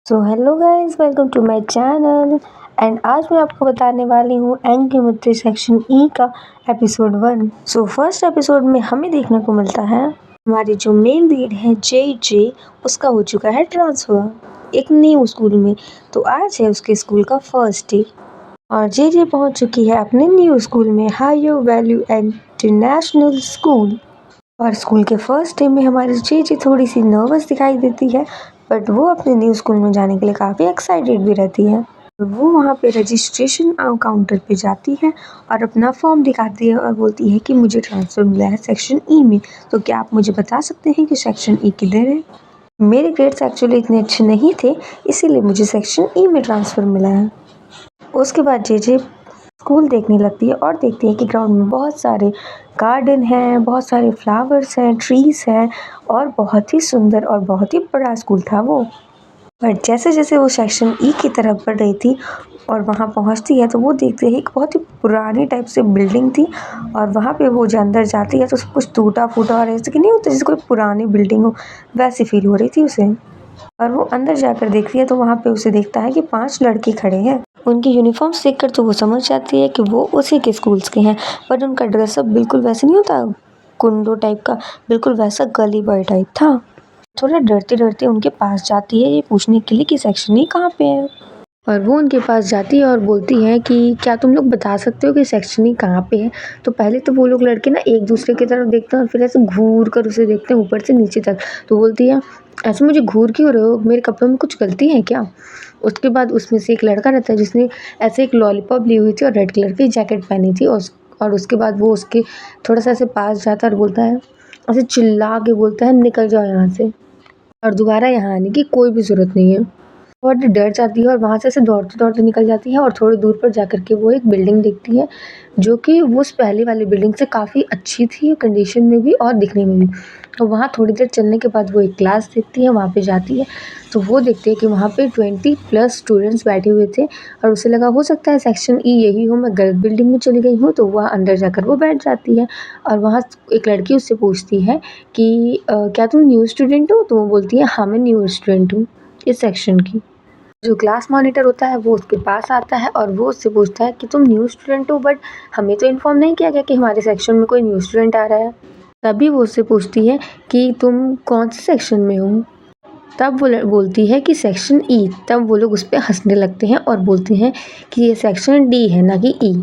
So hello guys, welcome to my channel. And आज मैं आपको बताने वाली हूँ अंक की मुद्रे सेक्शन ई का एपिसोड 1। सो फर्स्ट एपिसोड में हमें देखने को मिलता है हमारी जो मेन लीड है जे, उसका हो चुका है ट्रांसफ़र एक न्यू स्कूल में। तो आज है उसके स्कूल का फर्स्ट डे और जे पहुँच चुकी है अपने न्यू स्कूल में, हायर वैल्यू इंटरनेशनल स्कूल। और स्कूल के फर्स्ट डे में हमारी जे थोड़ी सी नर्वस दिखाई देती है, बट वो अपने न्यू स्कूल में जाने के लिए काफ़ी एक्साइटेड भी रहती है। वो वहाँ पे रजिस्ट्रेशन काउंटर पे जाती है और अपना फॉर्म दिखाती है और बोलती है कि मुझे ट्रांसफ़र मिला है सेक्शन ई में। तो क्या आप मुझे बता सकते हैं कि सेक्शन ई किधर है? मेरे ग्रेड्स एक्चुअली इतने अच्छे नहीं थे, इसीलिए मुझे सेक्शन ई में ट्रांसफ़र मिला है। उसके बाद जे स्कूल देखने लगती है और देखती है कि ग्राउंड में बहुत सारे गार्डन हैं, बहुत सारे फ्लावर्स हैं, ट्रीज़ हैं और बहुत ही सुंदर और बहुत ही बड़ा स्कूल था वो। पर जैसे जैसे वो सेक्शन ई की तरफ बढ़ रही थी और वहाँ पहुँचती है तो वो देखती है एक बहुत ही पुरानी टाइप से बिल्डिंग थी। और वहाँ पे वो जो अंदर जाती है तो सब कुछ टूटा फूटा और ऐसे कि नहीं होता जैसे कोई पुरानी बिल्डिंग हो, वैसी फील हो रही थी उसे। और वो अंदर जाकर देखती है तो वहाँ पे उसे देखता है कि 5 लड़के खड़े हैं। उनकी यूनिफॉर्म्स देखकर तो वो समझ जाती है कि वो उसी के स्कूल्स के हैं, बट उनका ड्रेसअप बिल्कुल वैसे नहीं होता, कुंडो टाइप का, बिल्कुल वैसा गली बॉय टाइप था। थोड़ा डरते डरते उनके पास जाती है ये पूछने के लिए कि सेक्शन ई कहाँ पे है। और वो उनके पास जाती है और बोलती है कि क्या तुम लोग बता सकते हो कि सेक्शन ई कहाँ पे है? तो पहले तो वो लोग लड़के ना एक दूसरे की तरफ देखते हैं और फिर ऐसे घूर कर उसे देखते हैं ऊपर से नीचे तक। तो बोलती है, ऐसे मुझे घूर क्यों रहे हो, मेरे कपड़ों में कुछ गलती है क्या? उसके बाद उसमें से एक लड़का रहता है जिसने ऐसे एक लॉलीपॉप ली हुई थी और रेड कलर की जैकेट पहनी थी। और उसके बाद वो उसके थोड़ा सा ऐसे पास जाता है और बोलता है, ऐसे चिल्ला के बोलता है, निकल जाओ यहाँ से और दोबारा यहाँ आने की कोई भी ज़रूरत नहीं है। बहुत डर जाती है और वहाँ से ऐसे दौड़ते दौड़ते निकल जाती है और थोड़ी दूर पर जाकर के वो एक बिल्डिंग देखती है जो कि वो उस पहले वाली बिल्डिंग से काफ़ी अच्छी थी कंडीशन में भी और दिखने में भी। तो वहाँ थोड़ी देर चलने के बाद वो एक क्लास देखती है, वहाँ पे जाती है तो वो देखती है कि वहाँ पे 20+ स्टूडेंट्स बैठे हुए थे और उसे लगा हो सकता है सेक्शन ई यही हो, मैं गलत बिल्डिंग में चली गई हूँ। तो वह अंदर जाकर वो बैठ जाती है और वहाँ एक लड़की उससे पूछती है कि क्या तुम न्यू स्टूडेंट हो? तो वो बोलती है, हाँ मैं न्यू स्टूडेंट हूँ इस सेक्शन की। जो क्लास मॉनिटर होता है वो उसके पास आता है और वो उससे पूछता है कि तुम न्यू स्टूडेंट हो, बट हमें तो इन्फॉर्म नहीं किया गया कि हमारे सेक्शन में कोई न्यू स्टूडेंट आ रहा है। तभी वो उससे पूछती है कि तुम कौन से सेक्शन में हो? तब वो बोलती है कि सेक्शन ई। तब वो लोग उस पर हंसने लगते हैं और बोलते हैं कि ये सेक्शन डी है ना कि ई,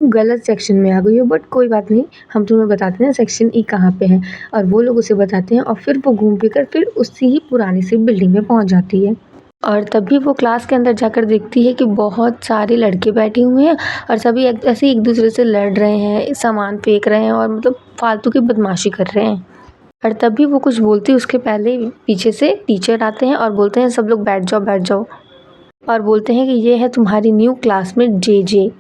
गलत सेक्शन में आ गई हो, बट कोई बात नहीं, हम तुम्हें बताते हैं सेक्शन ई कहाँ पे है। और वो लोग उसे बताते हैं और फिर वो घूम फिर कर फिर उसी ही पुरानी सी बिल्डिंग में पहुँच जाती है। और तभी वो क्लास के अंदर जाकर देखती है कि बहुत सारे लड़के बैठे हुए हैं और सभी ऐसे एक दूसरे से लड़ रहे हैं, सामान फेंक रहे हैं और मतलब फालतू की बदमाशी कर रहे हैं। और तभी वो कुछ बोलती है उसके पहले पीछे से टीचर आते हैं और बोलते हैं, सब लोग बैठ जाओ बैठ जाओ, और बोलते हैं कि ये है तुम्हारी न्यू क्लासमेट जे।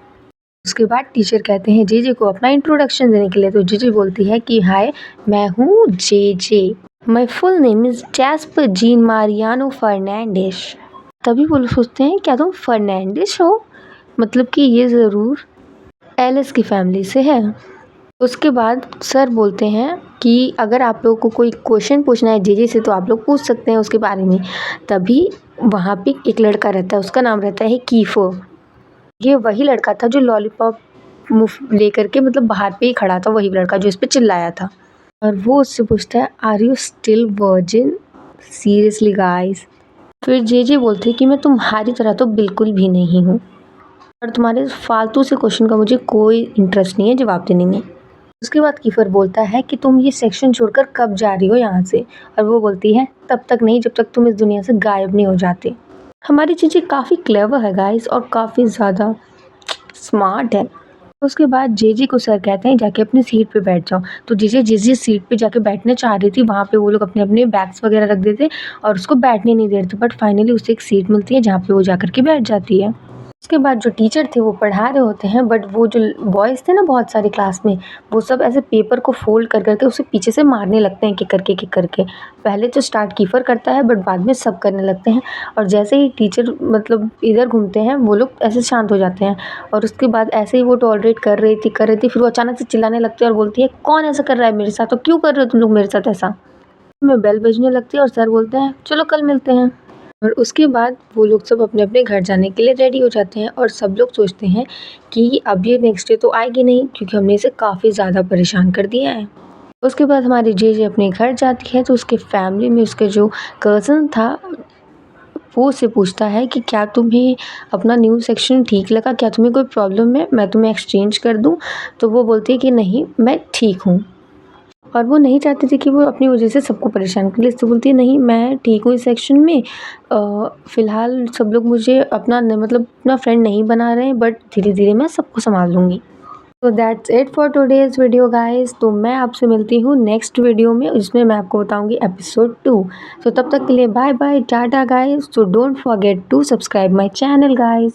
उसके बाद टीचर कहते हैं जे को अपना इंट्रोडक्शन देने के लिए। तो जे बोलती है कि हाय, मैं हूँ J, my full name is Jasper Jean Mariano Fernandes. तभी वो लोग सोचते हैं, क्या तुम फर्नांडिस हो? मतलब कि ये ज़रूर एलिस की फैमिली से है। उसके बाद सर बोलते हैं कि अगर आप लोगों को कोई क्वेश्चन पूछना है जे से तो आप लोग पूछ सकते हैं उसके बारे में। तभी वहाँ पे एक लड़का रहता है, उसका नाम रहता है कीफो। ये वही लड़का था जो लॉलीपॉप मुँह लेकर के मतलब बाहर पे ही खड़ा था, वही लड़का जो इस पे चिल्लाया था। और वो उससे पूछता है, are you still virgin? Seriously guys? फिर जे बोलते हैं कि मैं तुम्हारी तरह तो बिल्कुल भी नहीं हूँ और तुम्हारे फालतू से क्वेश्चन का मुझे कोई इंटरेस्ट नहीं है जवाब देने में। उसके बाद कीफर बोलता है कि तुम ये सेक्शन छोड़कर कब जा रही हो यहाँ से? और वो बोलती है, तब तक नहीं जब तक तुम इस दुनिया से गायब नहीं हो जाते। हमारी चीज़ें काफ़ी क्लेवर है गाइस और काफ़ी ज़्यादा स्मार्ट है। उसके बाद जे को सर कहते हैं जाके अपनी सीट पे बैठ जाओ। तो जे जिस सीट पे जाके बैठने चाह रही थी वहाँ पे वो लोग अपने अपने बैग्स वगैरह रख देते और उसको बैठने नहीं दे रहे थे, बट फाइनली उसे एक सीट मिलती है जहाँ पे वो जाकर के बैठ जाती है। उसके बाद जो टीचर थे वो पढ़ा रहे होते हैं, बट वो जो बॉयज़ थे ना बहुत सारे क्लास में, वो सब ऐसे पेपर को फोल्ड कर करके उसे पीछे से मारने लगते हैं किक करके। पहले तो स्टार्ट कीफर करता है बट बाद में सब करने लगते हैं। और जैसे ही टीचर मतलब इधर घूमते हैं वो लोग ऐसे शांत हो जाते हैं। और उसके बाद ऐसे ही वो टॉलरेट कर रही थी फिर वो अचानक से चिल्लाने लगती है और बोलती है, कौन ऐसा कर रहा है मेरे साथ और क्यों कर रहे हो तुम लोग मेरे साथ ऐसा? मैं बेल बजने लगती है और सर बोलते हैं, चलो कल मिलते हैं। और उसके बाद वो लोग सब अपने अपने घर जाने के लिए रेडी हो जाते हैं और सब लोग सोचते हैं कि अब ये नेक्स्ट डे तो आएगी नहीं, क्योंकि हमने इसे काफ़ी ज़्यादा परेशान कर दिया है। उसके बाद हमारी जे अपने घर जाती है तो उसके फैमिली में उसके जो कज़न था वो उससे पूछता है कि क्या तुम्हें अपना न्यू सेक्शन ठीक लगा, क्या तुम्हें कोई प्रॉब्लम है, मैं तुम्हें एक्सचेंज कर दूँ? तो वो बोलती है कि नहीं, मैं ठीक हूँ। और वो नहीं चाहती थी कि वो अपनी वजह से सबको परेशान करे, इसलिए बोलती है नहीं, मैं ठीक हूँ इस सेक्शन में। फ़िलहाल सब लोग मुझे अपना मतलब अपना फ्रेंड नहीं बना रहे हैं, बट धीरे-धीरे मैं सबको सँभाल लूँगी। तो that's it for today's video guys. तो मैं आपसे मिलती हूँ नेक्स्ट वीडियो में, जिसमें मैं आपको बताऊँगी एपिसोड 2। तो तब तक के लिए bye bye, tata guys. So don't forget to subscribe my channel guys.